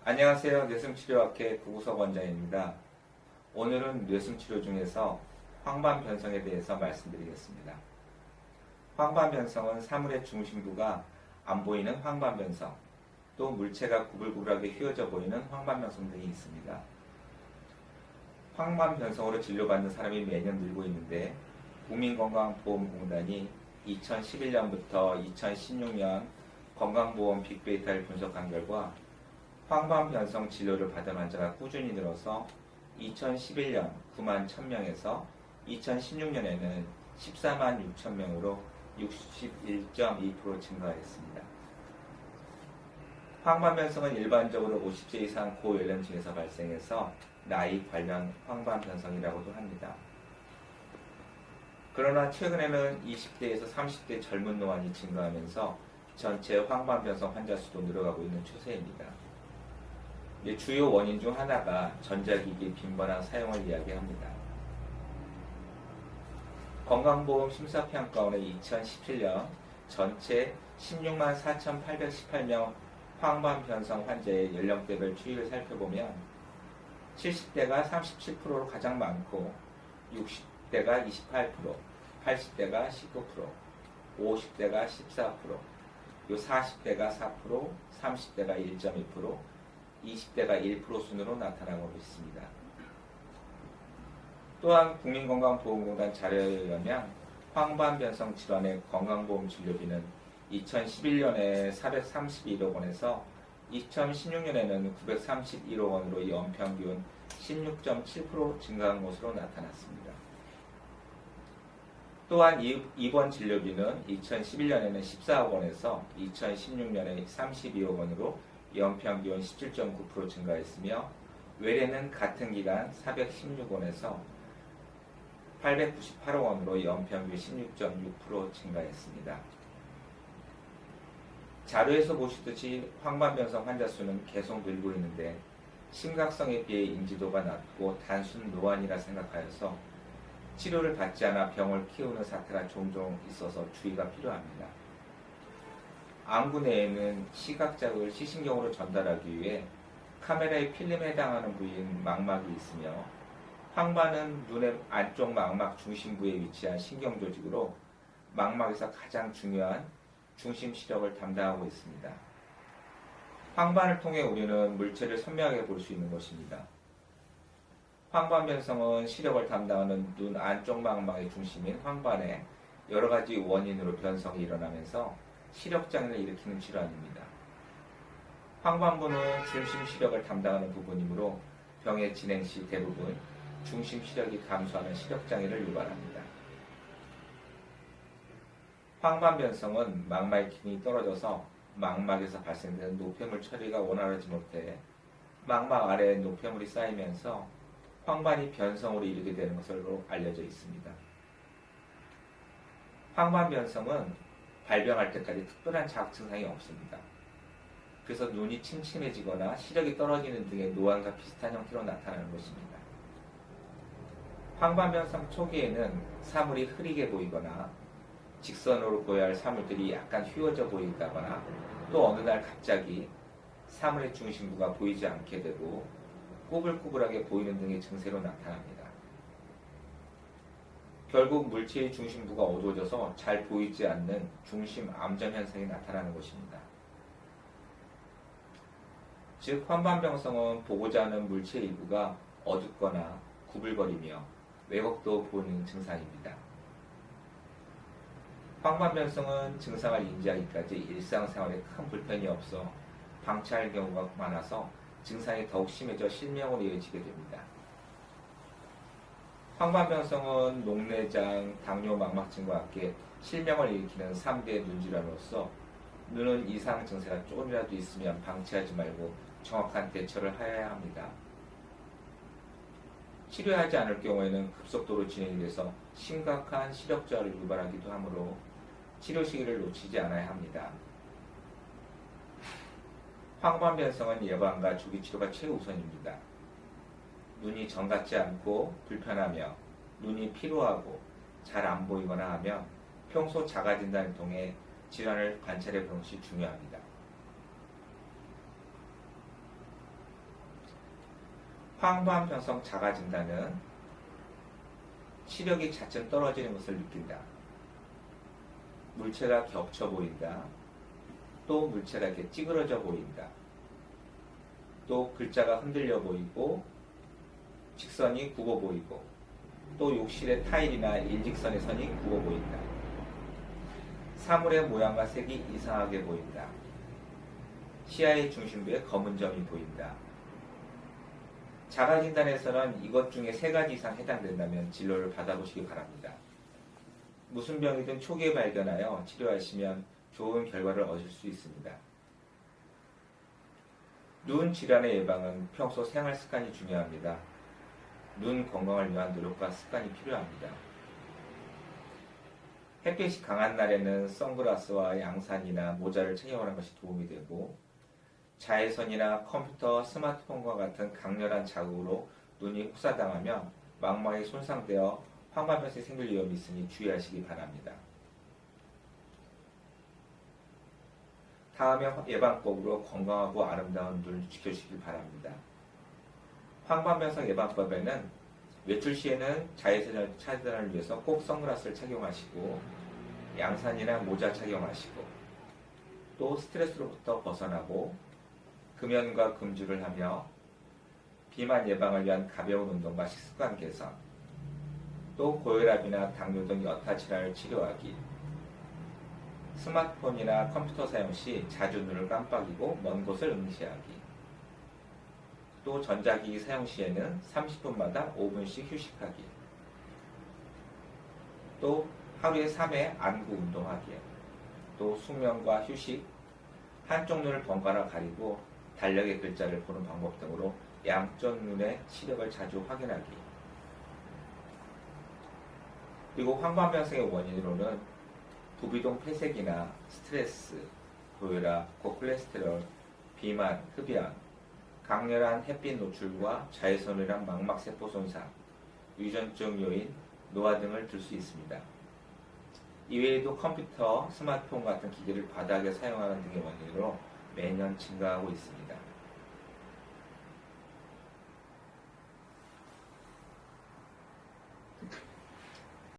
안녕하세요. 뇌승치료학회 구구석 원장입니다. 오늘은 뇌승치료 중에서 황반변성에 대해서 말씀드리겠습니다. 황반변성은 사물의 중심부가 안 보이는 황반변성, 또 물체가 구불구불하게 휘어져 보이는 황반변성 등이 있습니다. 황반변성으로 진료받는 사람이 매년 늘고 있는데 국민건강보험공단이 2011년부터 2016년 건강보험 빅데이터를 분석한 결과 황반변성 진료를 받은 환자가 꾸준히 늘어서 2011년 9만 1000명에서 2016년에는 14만 6천명으로 61.2% 증가했습니다. 황반변성은 일반적으로 50세 이상 고연령층에서 발생해서 나이 관련 황반변성이라고도 합니다. 그러나 최근에는 20대에서 30대 젊은 노안이 증가하면서 전체 황반변성 환자 수도 늘어가고 있는 추세입니다. 주요 원인 중 하나가 전자기기 빈번한 사용을 이야기합니다. 건강보험 심사평가원의 2017년 전체 16만 4,818명 황반변성 환자의 연령대별 추이를 살펴보면 70대가 37%로 가장 많고 60대가 28%, 80대가 19%, 50대가 14%, 40대가 4%, 30대가 1.2%, 20대가 1% 순으로 나타나고 있습니다. 또한 국민건강보험공단 자료에 의하면 황반변성 질환의 건강보험 진료비는 2011년에 431억 원에서 2016년에는 931억 원으로 연평균 16.7% 증가한 것으로 나타났습니다. 또한 입원 진료비는 2011년에는 14억 원에서 2016년에 32억 원으로 연평균 17.9% 증가했으며 외래는 같은 기간 416원에서 898억 원으로 연평균 16.6% 증가했습니다. 자료에서 보시듯이 황반변성 환자 수는 계속 늘고 있는데 심각성에 비해 인지도가 낮고 단순 노안이라 생각하여서 치료를 받지 않아 병을 키우는 사태가 종종 있어서 주의가 필요합니다. 안구 내에는 시각 자극을 시신경으로 전달하기 위해 카메라의 필름에 해당하는 부위인 망막이 있으며 황반은 눈의 안쪽 망막 중심부에 위치한 신경조직으로 망막에서 가장 중요한 중심 시력을 담당하고 있습니다. 황반을 통해 우리는 물체를 선명하게 볼 수 있는 것입니다. 황반변성은 시력을 담당하는 눈 안쪽 망막의 중심인 황반에 여러 가지 원인으로 변성이 일어나면서 시력장애를 일으키는 질환입니다. 황반부는 중심 시력을 담당하는 부분이므로 병의 진행 시 대부분 중심 시력이 감소하는 시력장애를 유발합니다. 황반변성은 망막의 기능이 떨어져서 망막에서 발생되는 노폐물 처리가 원활하지 못해 망막 아래에 노폐물이 쌓이면서 황반이 변성으로 이르게 되는 것으로 알려져 있습니다. 황반변성은 발병할 때까지 특별한 자극 증상이 없습니다. 그래서 눈이 침침해지거나 시력이 떨어지는 등의 노안과 비슷한 형태로 나타나는 것입니다. 황반변성 초기에는 사물이 흐리게 보이거나 직선으로 보여야 할 사물들이 약간 휘어져 보인다거나 또 어느 날 갑자기 사물의 중심부가 보이지 않게 되고 꾸불꾸불하게 보이는 등의 증세로 나타납니다. 결국 물체의 중심부가 어두워져서 잘 보이지 않는 중심 암전 현상이 나타나는 것입니다. 즉 황반변성은 보고자 하는 물체의 일부가 어둡거나 구불거리며 왜곡도 보이는 증상입니다. 황반변성은 증상을 인지하기까지 일상생활에 큰 불편이 없어 방치할 경우가 많아서 증상이 더욱 심해져 실명으로 이어지게 됩니다. 황반변성은 녹내장, 당뇨 망막증과 함께 실명을 일으키는 3대 눈질환으로서 눈은 이상 증세가 조금이라도 있으면 방치하지 말고 정확한 대처를 하여야 합니다. 치료하지 않을 경우에는 급속도로 진행이 돼서 심각한 시력저하를 유발하기도 하므로 치료 시기를 놓치지 않아야 합니다. 황반변성은 예방과 조기 치료가 최우선입니다. 눈이 정 같지 않고 불편하며 눈이 피로하고 잘 안 보이거나 하면 평소 자가진단을 통해 질환을 관찰해 보는 것이 중요합니다. 황반변성 자가 진단은 시력이 차츰 떨어지는 것을 느낀다. 물체가 겹쳐 보인다. 또 물체가 이렇게 찌그러져 보인다. 또 글자가 흔들려 보이고 직선이 굽어 보이고 또 욕실의 타일이나 일직선의 선이 굽어 보인다. 사물의 모양과 색이 이상하게 보인다. 시야의 중심부에 검은 점이 보인다. 자가진단에서는 이것 중에 3가지 이상 해당된다면 진료를 받아보시기 바랍니다. 무슨 병이든 초기에 발견하여 치료하시면 좋은 결과를 얻을 수 있습니다. 눈 질환의 예방은 평소 생활 습관이 중요합니다. 눈 건강을 위한 노력과 습관이 필요합니다. 햇빛이 강한 날에는 선글라스와 양산이나 모자를 착용하는 것이 도움이 되고 자외선이나 컴퓨터, 스마트폰과 같은 강렬한 자극으로 눈이 혹사당하면 망막이 손상되어 황반변성이 생길 위험이 있으니 주의하시기 바랍니다. 다음에 예방법으로 건강하고 아름다운 눈을 지켜주시기 바랍니다. 황반변성 예방법에는 외출 시에는 자외선 차단을 위해서 꼭 선글라스를 착용하시고 양산이나 모자 착용하시고 또 스트레스로부터 벗어나고 금연과 금주를 하며 비만 예방을 위한 가벼운 운동과 식습관 개선 또 고혈압이나 당뇨 등 여타 질환을 치료하기 스마트폰이나 컴퓨터 사용 시 자주 눈을 깜빡이고 먼 곳을 응시하기 또 전자기기 사용 시에는 30분마다 5분씩 휴식하기 또 하루에 3회 안구 운동하기 또 숙면과 휴식 한쪽 눈을 번갈아 가리고 달력의 글자를 보는 방법 등으로 양쪽 눈의 시력을 자주 확인하기 그리고 황반변성의 원인으로는 부비동 폐색이나 스트레스, 고혈압, 고콜레스테롤, 비만, 흡연, 강렬한 햇빛 노출과 자외선으로 인한 망막세포 손상, 유전적 요인, 노화 등을 들 수 있습니다. 이외에도 컴퓨터, 스마트폰 같은 기기를 과다하게 사용하는 등의 원인으로 매년 증가하고 있습니다.